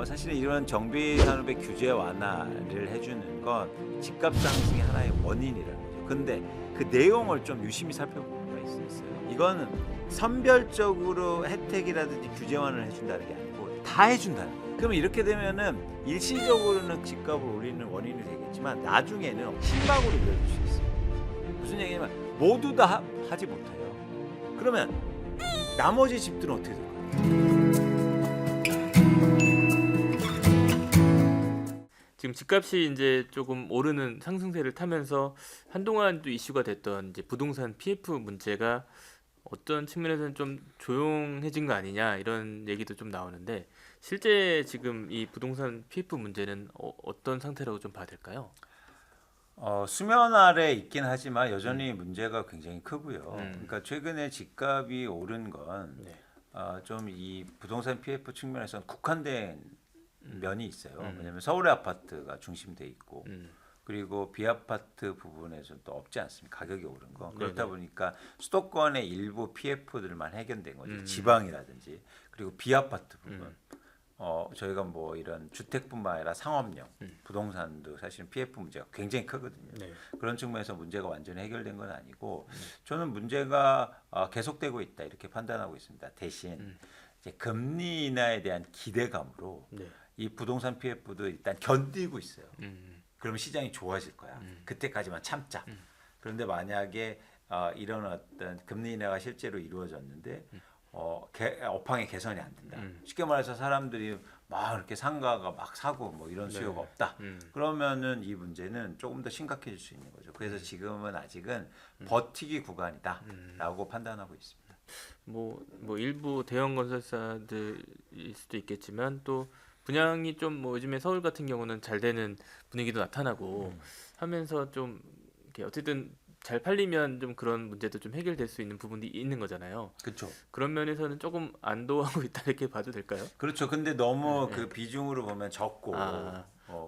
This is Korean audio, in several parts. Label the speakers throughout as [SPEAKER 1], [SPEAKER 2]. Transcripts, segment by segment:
[SPEAKER 1] 사실은 이런 정비 산업의 규제 완화를 해주는 건 집값 상승의 하나의 원인이라는 거죠. 근데 그 내용을 좀 유심히 살펴볼 필요가 있어요. 이거는 선별적으로 혜택이라든지 규제 완화를 해준다는 게 아니고 다 해준다는 거예요. 그러면 이렇게 되면은 일시적으로는 집값을 올리는 원인이 되겠지만 나중에는 심박으로 이어질 수 있어요. 무슨 얘기냐면 모두 다 하지 못해요. 그러면 나머지 집들은 어떻게 될까요?
[SPEAKER 2] 지금 집값이 이제 조금 오르는 상승세를 타면서 한동안 또 이슈가 됐던 이제 부동산 PF 문제가 어떤 측면에서는 좀 조용해진 거 아니냐 이런 얘기도 좀 나오는데 실제 지금 이 부동산 PF 문제는 어떤 상태라고 좀 봐야 될까요?
[SPEAKER 1] 수면 아래 있긴 하지만 여전히 문제가 굉장히 크고요.
[SPEAKER 2] 음.
[SPEAKER 1] 그러니까 최근에 집값이 오른 건
[SPEAKER 2] 네.
[SPEAKER 1] 좀 이 부동산 PF 측면에서는 국한된 면이 있어요.
[SPEAKER 2] 음.
[SPEAKER 1] 왜냐하면 서울의 아파트가 중심돼 있고
[SPEAKER 2] 음.
[SPEAKER 1] 그리고 비아파트 부분에서는 또 없지 않습니까? 가격이 오른 거. 그렇다
[SPEAKER 2] 네네.
[SPEAKER 1] 보니까 수도권의 일부 PF들만 해결된 거죠.
[SPEAKER 2] 음.
[SPEAKER 1] 지방이라든지 그리고 비아파트 부분.
[SPEAKER 2] 음.
[SPEAKER 1] 저희가 뭐 이런 주택뿐만 아니라 상업용,
[SPEAKER 2] 음.
[SPEAKER 1] 부동산도 사실은 PF 문제가 굉장히 크거든요.
[SPEAKER 2] 네.
[SPEAKER 1] 그런 측면에서 문제가 완전히 해결된 건 아니고 저는 문제가 계속되고 있다 이렇게 판단하고 있습니다. 대신 이제 금리 인하에 대한 기대감으로
[SPEAKER 2] 네.
[SPEAKER 1] 이 부동산 PF도 일단 견디고 있어요.
[SPEAKER 2] 음.
[SPEAKER 1] 그러면 시장이 좋아질 거야. 그때까지만 참자. 그런데 만약에 이런 어떤 금리 인하가 실제로 이루어졌는데 업황의 개선이 안 된다. 쉽게 말해서 사람들이 막 이렇게 상가가 막 사고 뭐 이런 수요가
[SPEAKER 2] 네.
[SPEAKER 1] 없다. 그러면은 이 문제는 조금 더 심각해질 수 있는 거죠. 그래서 지금은 아직은 버티기 구간이다라고 판단하고 있습니다.
[SPEAKER 2] 뭐 일부 대형 건설사들일 수도 있겠지만 또 분양이 좀 뭐 요즘에 서울 같은 경우는 잘 되는 분위기도 나타나고 하면서 좀 이렇게 어쨌든 잘 팔리면 좀 그런 문제도 좀 해결될 수 있는 부분이 있는 거잖아요.
[SPEAKER 1] 그렇죠.
[SPEAKER 2] 그런 면에서는 조금 안도하고 있다 이렇게 봐도 될까요?
[SPEAKER 1] 그렇죠. 근데 너무
[SPEAKER 2] 네.
[SPEAKER 1] 그 비중으로 보면 적고
[SPEAKER 2] 아.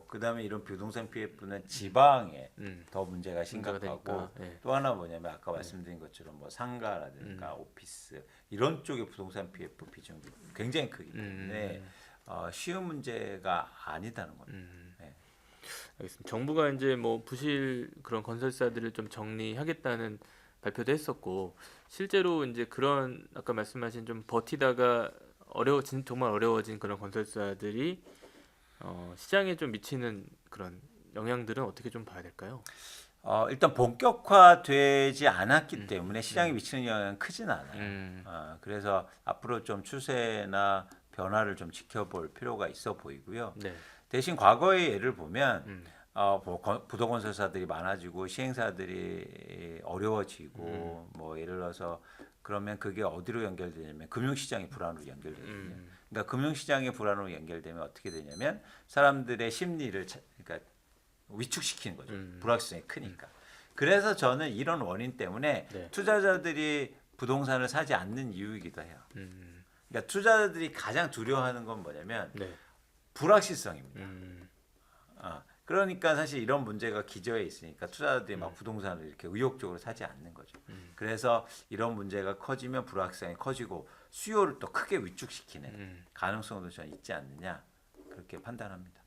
[SPEAKER 1] 그다음에 이런 부동산 PF는 지방에
[SPEAKER 2] 음.
[SPEAKER 1] 더 문제가 심각하고
[SPEAKER 2] 되니까, 예.
[SPEAKER 1] 또 하나 뭐냐면 아까 말씀드린 것처럼 뭐 상가라든가 오피스 이런 쪽의 부동산 PF 비중이 굉장히 크기 때문에 쉬운 문제가 아니다는 겁니다. 네.
[SPEAKER 2] 알겠습니다. 정부가 이제 뭐 부실 그런 건설사들을 좀 정리하겠다는 발표도 했었고 실제로 이제 그런 아까 말씀하신 좀 버티다가 어려워진 정말 어려워진 그런 건설사들이 시장에 좀 미치는 그런 영향들은 어떻게 좀 봐야 될까요?
[SPEAKER 1] 일단 본격화되지 않았기 때문에 시장에 미치는 영향은 크진 않아요. 그래서 앞으로 좀 추세나 변화를 좀 지켜볼 필요가 있어 보이고요.
[SPEAKER 2] 네.
[SPEAKER 1] 대신 과거의 예를 보면 부도건설사들이 많아지고 시행사들이 어려워지고 뭐 예를 들어서 그러면 그게 어디로 연결되냐면 금융시장의 불안으로 연결되거든요. 그러니까 금융시장의 불안으로 연결되면 어떻게 되냐면 사람들의 심리를 그러니까 위축시키는 거죠. 불확실성이 크니까. 그래서 저는 이런 원인 때문에
[SPEAKER 2] 네.
[SPEAKER 1] 투자자들이 부동산을 사지 않는 이유이기도 해요. 그러니까 투자자들이 가장 두려워하는 건 뭐냐면
[SPEAKER 2] 네.
[SPEAKER 1] 불확실성입니다. 그러니까 사실 이런 문제가 기저에 있으니까 투자자들이 막 부동산을 이렇게 의욕적으로 사지 않는 거죠. 그래서 이런 문제가 커지면 불확실성이 커지고 수요를 또 크게 위축시키는 가능성도 저는 있지 않느냐 그렇게 판단합니다.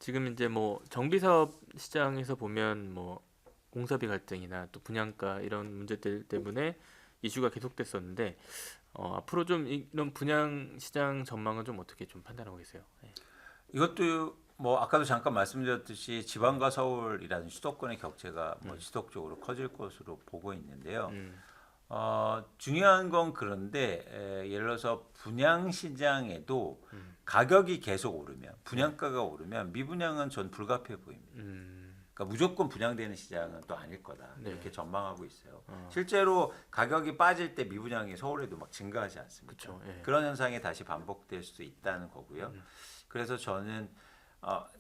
[SPEAKER 2] 지금 이제 뭐 정비사업 시장에서 보면 뭐 공사비 갈등이나 또 분양가 이런 문제들 때문에 이슈가 계속됐었는데 앞으로 좀 이런 분양 시장 전망은 좀 어떻게 좀 판단하고 계세요? 네.
[SPEAKER 1] 이것도 뭐 아까도 잠깐 말씀드렸듯이 지방과 서울이라는 수도권의 격차가 뭐 지속적으로 커질 것으로 보고 있는데요. 중요한 건 그런데 예를 들어서 분양 시장에도 가격이 계속 오르면 분양가가 오르면 미분양은 전 불가피해 보입니다. 그러니까 무조건 분양되는 시장은 또 아닐 거다 이렇게 전망하고 있어요. 실제로 가격이 빠질 때 미분양이 서울에도 막 증가하지 않습니까?
[SPEAKER 2] 그쵸, 예.
[SPEAKER 1] 그런 현상이 다시 반복될 수도 있다는 거고요. 그래서 저는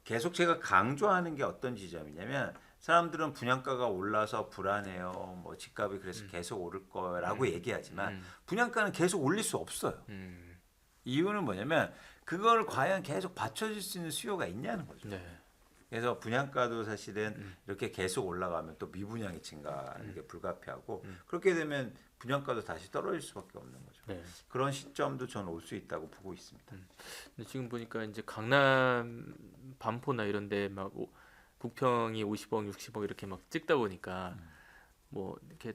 [SPEAKER 1] 계속 제가 강조하는 게 어떤 지점이냐면 사람들은 분양가가 올라서 불안해요. 뭐 집값이 그래서 계속 오를 거라고 얘기하지만 분양가는 계속 올릴 수 없어요. 이유는 뭐냐면 그걸 과연 계속 받쳐줄 수 있는 수요가 있냐는 거죠.
[SPEAKER 2] 네.
[SPEAKER 1] 그래서 분양가도 사실은 이렇게 계속 올라가면 또 미분양이 증가하는 게 불가피하고 그렇게 되면 분양가도 다시 떨어질 수밖에 없는 거죠.
[SPEAKER 2] 네.
[SPEAKER 1] 그런 시점도 저는 올 수 있다고 보고 있습니다.
[SPEAKER 2] 근데 지금 보니까 이제 강남 반포나 이런데 막 국평이 50억, 60억 이렇게 막 찍다 보니까 뭐 이렇게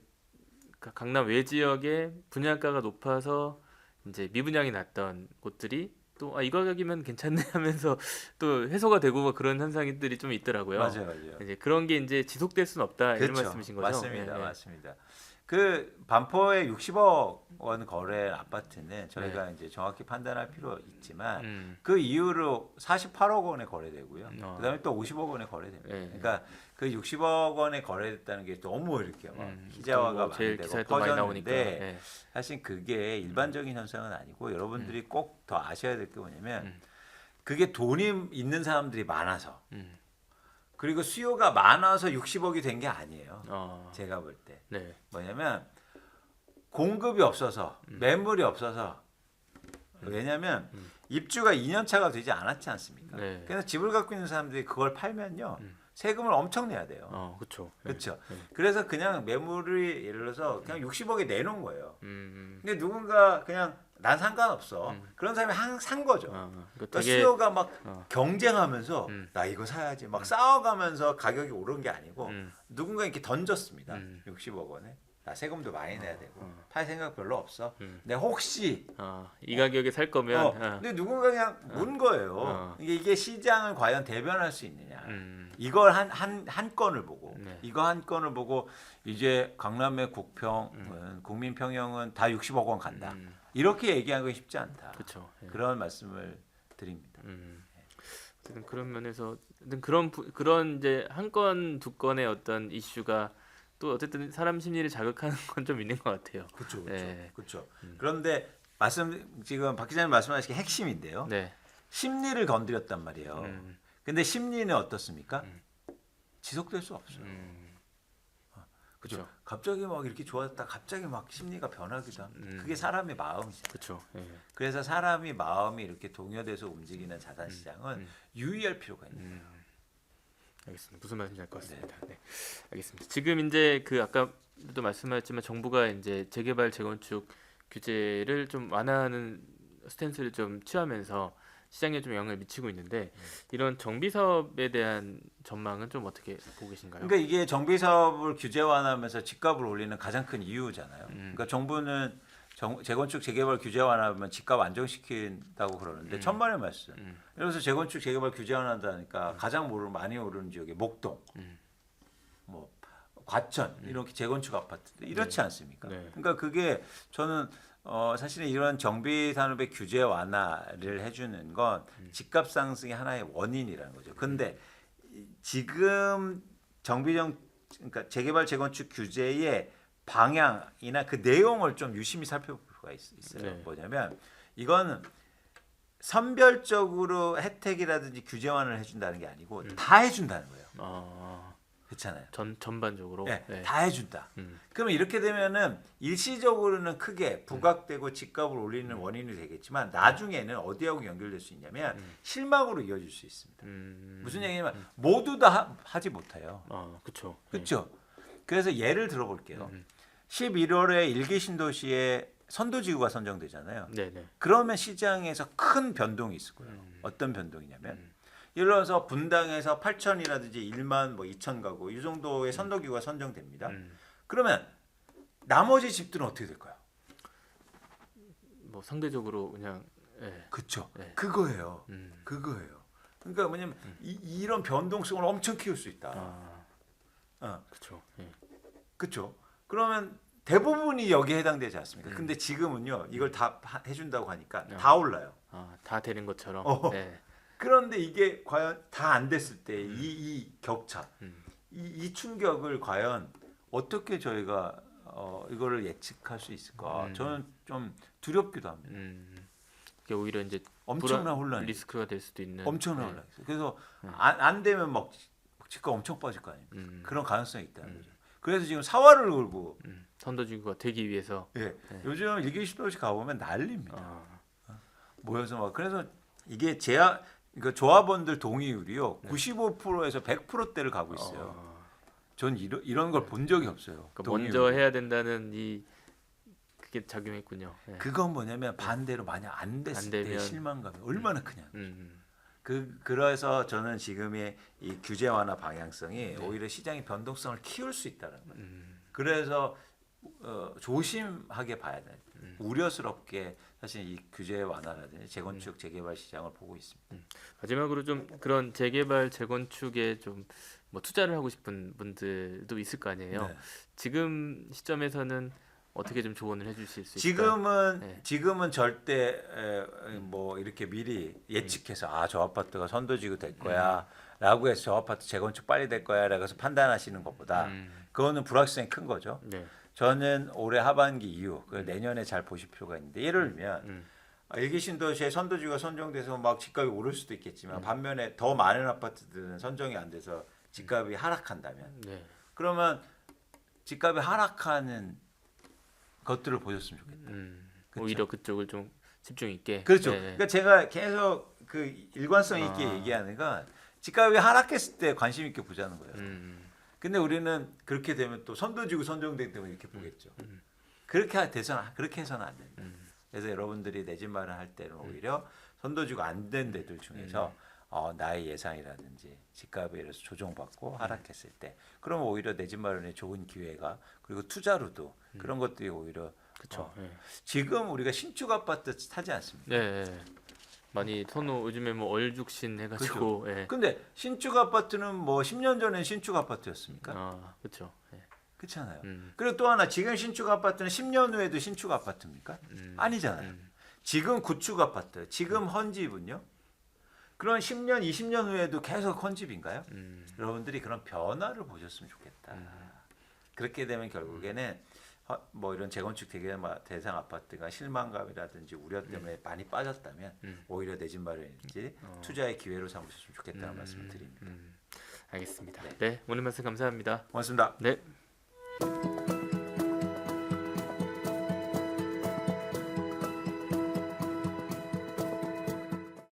[SPEAKER 2] 강남 외 지역에 분양가가 높아서 이제 미분양이 났던 곳들이 또 이 가격이면 괜찮네 하면서 또 해소가 되고 뭐 그런 현상들이 좀 있더라고요.
[SPEAKER 1] 맞아요.
[SPEAKER 2] 이제 그런 게 이제 지속될 수는 없다 이런
[SPEAKER 1] 그렇죠.
[SPEAKER 2] 말씀이신 거죠?
[SPEAKER 1] 맞습니다.
[SPEAKER 2] 예, 예.
[SPEAKER 1] 맞습니다. 그 반포의 60억 원 거래 아파트는 저희가 이제 정확히 판단할 필요 있지만 그 이후로 48억 원에 거래되고요. 그다음에 또 50억 원에 거래됩니다.
[SPEAKER 2] 예, 예.
[SPEAKER 1] 그러니까 그 60억 원에 거래됐다는 게 너무 이렇게 막 희자화가
[SPEAKER 2] 뭐 제일
[SPEAKER 1] 많이
[SPEAKER 2] 기사에
[SPEAKER 1] 되고
[SPEAKER 2] 또 많이 나오니까.
[SPEAKER 1] 퍼졌는데
[SPEAKER 2] 예.
[SPEAKER 1] 사실 그게 일반적인 현상은 아니고 여러분들이 꼭 더 아셔야 될 게 뭐냐면 그게 돈이 있는 사람들이 많아서 그리고 수요가 많아서 60억이 된 게 아니에요. 제가 볼 때.
[SPEAKER 2] 네.
[SPEAKER 1] 뭐냐면 공급이 없어서 매물이 없어서 왜냐하면 입주가 2년 차가 되지 않았지 않습니까?
[SPEAKER 2] 네.
[SPEAKER 1] 그래서 집을 갖고 있는 사람들이 그걸 팔면요 세금을 엄청 내야 돼요.
[SPEAKER 2] 그렇죠.
[SPEAKER 1] 그렇죠. 그래서 그냥 매물이 예를 들어서 그냥 60억에 내놓은 거예요. 근데 누군가 그냥 난 상관없어. 그런 사람이 산 거죠. 그러니까
[SPEAKER 2] 되게
[SPEAKER 1] 수요가 막 경쟁하면서 나 이거 사야지 막 싸워가면서 가격이 오른 게 아니고 누군가 이렇게 던졌습니다. 60억 원에. 나 세금도 많이 내야 되고 팔 생각 별로 없어. 근데 혹시
[SPEAKER 2] 이 가격에 살 거면
[SPEAKER 1] 근데 누군가 그냥 문 거예요. 이게 시장을 과연 대변할 수 있느냐. 이걸 한 건을 보고
[SPEAKER 2] 네.
[SPEAKER 1] 이거 한 건을 보고 이제 강남의 국평, 국민평형은 다 60억 원 간다. 이렇게 얘기하기 쉽지 않다.
[SPEAKER 2] 그렇죠. 예.
[SPEAKER 1] 그런 말씀을 드립니다.
[SPEAKER 2] 어쨌든 그런 면에서 어쨌든 그런 이제 한 건 두 건의 어떤 이슈가 또 어쨌든 사람 심리를 자극하는 건 좀 있는 것 같아요.
[SPEAKER 1] 그렇죠,
[SPEAKER 2] 네.
[SPEAKER 1] 그렇죠. 그런데 지금 박 기자님 말씀하신 게 핵심인데요.
[SPEAKER 2] 네.
[SPEAKER 1] 심리를 건드렸단 말이에요. 근데 심리는 어떻습니까? 지속될 수 없어요. 그죠?
[SPEAKER 2] 그쵸.
[SPEAKER 1] 갑자기 막 이렇게 좋았다, 갑자기 막 심리가 변하기도 합니다. 그게 사람의 마음이죠.
[SPEAKER 2] 그렇죠. 예.
[SPEAKER 1] 그래서 사람이 마음이 이렇게 동요돼서 움직이는 자산 시장은 유의할 필요가 있는 거예요.
[SPEAKER 2] 알겠습니다. 무슨 말인지 알 것 같습니다. 네. 알겠습니다. 지금 이제 그 아까도 말씀하셨지만 정부가 이제 재개발 재건축 규제를 좀 완화하는 스탠스를 좀 취하면서 시장에 좀 영향을 미치고 있는데 이런 정비 사업에 대한 전망은 좀 어떻게 보고 계신가요?
[SPEAKER 1] 그러니까 이게 정비 사업을 규제 완화하면서 집값을 올리는 가장 큰 이유잖아요. 그러니까 정부는 재건축 재개발 규제 완화하면 집값 안정시킨다고 그러는데 천만의 말씀. 그래서 재건축 재개발 규제 완화한다니까 가장 많이 오르는 지역이 목동, 뭐 과천 이렇게 재건축 아파트들 이렇지 않습니까?
[SPEAKER 2] 네.
[SPEAKER 1] 그러니까 그게 저는 사실은 이런 정비 산업의 규제 완화를 해주는 건 집값 상승의 하나의 원인이라는 거죠. 근데 지금 그러니까 재개발 재건축 규제의 방향이나 그 내용을 좀 유심히 살펴볼 필요가 있어요.
[SPEAKER 2] 네.
[SPEAKER 1] 뭐냐면 이거는 선별적으로 혜택이라든지 규제 완화를 해준다는 게 아니고 다 해준다는 거예요. 그렇잖아요.
[SPEAKER 2] 전반적으로.
[SPEAKER 1] 네,
[SPEAKER 2] 네.
[SPEAKER 1] 다 해준다. 그러면 이렇게 되면은 일시적으로는 크게 부각되고 집값을 올리는 원인이 되겠지만 나중에는 어디하고 연결될 수 있냐면 실망으로 이어질 수 있습니다. 무슨 얘기냐면 모두 다 하지 못해요.
[SPEAKER 2] 그렇죠.
[SPEAKER 1] 그렇죠. 그래서 예를 들어볼게요. 11월에 일기 신도시에 선도지구가 선정되잖아요.
[SPEAKER 2] 네네.
[SPEAKER 1] 그러면 시장에서 큰 변동이 있을 거예요. 어떤 변동이냐면 예를 들어서 분당에서 8천이라든지 1만 뭐 2천 가구 이 정도의 선도기구가 선정됩니다. 그러면 나머지 집들은 어떻게 될까요?
[SPEAKER 2] 뭐 상대적으로 그냥
[SPEAKER 1] 그렇죠.
[SPEAKER 2] 네.
[SPEAKER 1] 그거예요. 그거예요. 그러니까 뭐냐면 이런 변동성을 엄청 키울 수 있다.
[SPEAKER 2] 그렇죠.
[SPEAKER 1] 그렇죠. 그러면 대부분이 여기에 해당되지 않습니까? 근데 지금은요 이걸 다 해준다고 하니까 다 올라요.
[SPEAKER 2] 다 되는 것처럼. 네.
[SPEAKER 1] 그런데 이게 과연 다 안 됐을 때 이 격차, 이 충격을 과연 어떻게 저희가 이거를 예측할 수 있을까? 저는 좀 두렵기도 합니다.
[SPEAKER 2] 그게 오히려 이제
[SPEAKER 1] 엄청난 혼란이
[SPEAKER 2] 리스크가 될 수도 있는.
[SPEAKER 1] 엄청난 혼란이 있어요. 그래서 안 되면 막 집값 엄청 빠질 거 아닙니까? 그런 가능성이 있다는 거죠. 그래서 지금 사활을 걸고
[SPEAKER 2] 선도지구가 되기 위해서.
[SPEAKER 1] 요즘 일기 신도시 가보면 난립니다. 모여서 막 그래서 이게 그러니까 조합원들 동의율이요 95%에서 100%대를 가고 있어요. 전 이런 걸 본 적이 없어요.
[SPEAKER 2] 그러니까 먼저
[SPEAKER 1] 동의율이.
[SPEAKER 2] 해야 된다는 그게 작용했군요. 예.
[SPEAKER 1] 그건 뭐냐면 반대로 만약 안
[SPEAKER 2] 안
[SPEAKER 1] 됐을 때
[SPEAKER 2] 되면
[SPEAKER 1] 실망감이 얼마나 크냐.
[SPEAKER 2] 음.
[SPEAKER 1] 그래서 저는 지금의 이 규제 완화 방향성이
[SPEAKER 2] 네.
[SPEAKER 1] 오히려 시장의 변동성을 키울 수 있다는 거예요.
[SPEAKER 2] 음.
[SPEAKER 1] 그래서 조심하게 봐야 돼. 우려스럽게 사실 이 규제 완화라든지 재건축 재개발 시장을 보고 있습니다.
[SPEAKER 2] 마지막으로 좀 그런 재개발 재건축에 좀 뭐 투자를 하고 싶은 분들도 있을 거 아니에요.
[SPEAKER 1] 네.
[SPEAKER 2] 지금 시점에서는 어떻게 좀 조언을 해주실 수 있을까요?
[SPEAKER 1] 지금은
[SPEAKER 2] 네.
[SPEAKER 1] 지금은 절대 뭐 이렇게 미리 예측해서 저 아파트가 선도지구 될 거야라고 해서 저 아파트 재건축 빨리 될 거야라고 해서 판단하시는 것보다 그거는 불확실성이 큰 거죠.
[SPEAKER 2] 네.
[SPEAKER 1] 저는 올해 하반기 이후 내년에 잘 보실 필요가 있는데 예를 들면 일기 신도시의 선도지구가 선정돼서 막 집값이 오를 수도 있겠지만 반면에 더 많은 아파트들은 선정이 안 돼서 집값이 하락한다면
[SPEAKER 2] 네.
[SPEAKER 1] 그러면 집값이 하락하는 것들을 보셨으면 좋겠다. 그쵸?
[SPEAKER 2] 오히려 그쪽을 좀 집중 있게.
[SPEAKER 1] 그렇죠.
[SPEAKER 2] 네.
[SPEAKER 1] 그러니까 제가 계속 그 일관성 있게 얘기하는 건 집값이 하락했을 때 관심 있게 보자는 거예요. 근데 우리는 그렇게 되면 또 선도지구 선정되기 때문에 이렇게 보겠죠. 그렇게 해서는 안 된다. 그래서 여러분들이 내 집 마련할 때는 오히려 선도지구 안 된 데들 중에서 나의 예상이라든지 집값에 의해서 조정받고 하락했을 때 그러면 오히려 내 집 마련에 좋은 기회가 그리고 투자로도 그런 것들이 오히려
[SPEAKER 2] 그렇죠. 네.
[SPEAKER 1] 지금 우리가 신축 아파트 타지 않습니까?
[SPEAKER 2] 네. 많이 선호 요즘에 뭐 얼죽신 해가지고. 예.
[SPEAKER 1] 근데 신축 아파트는 뭐 10년 전엔 신축 아파트였습니까?
[SPEAKER 2] 그렇죠. 예.
[SPEAKER 1] 그렇잖아요. 그리고 또 하나 지금 신축 아파트는 10년 후에도 신축 아파트입니까?
[SPEAKER 2] 음.
[SPEAKER 1] 아니잖아요. 지금 구축 아파트, 지금 헌집은요? 그런 10년, 20년 후에도 계속 헌집인가요? 여러분들이 그런 변화를 보셨으면 좋겠다. 그렇게 되면 결국에는 뭐 이런 재건축 대상 아파트가 실망감이라든지 우려 때문에 많이 빠졌다면 오히려 내 집 마련일지 투자의 기회로 삼으셨으면 좋겠다는 말씀을 드립니다.
[SPEAKER 2] 알겠습니다. 네. 오늘 말씀 감사합니다.
[SPEAKER 1] 고맙습니다.
[SPEAKER 2] 네.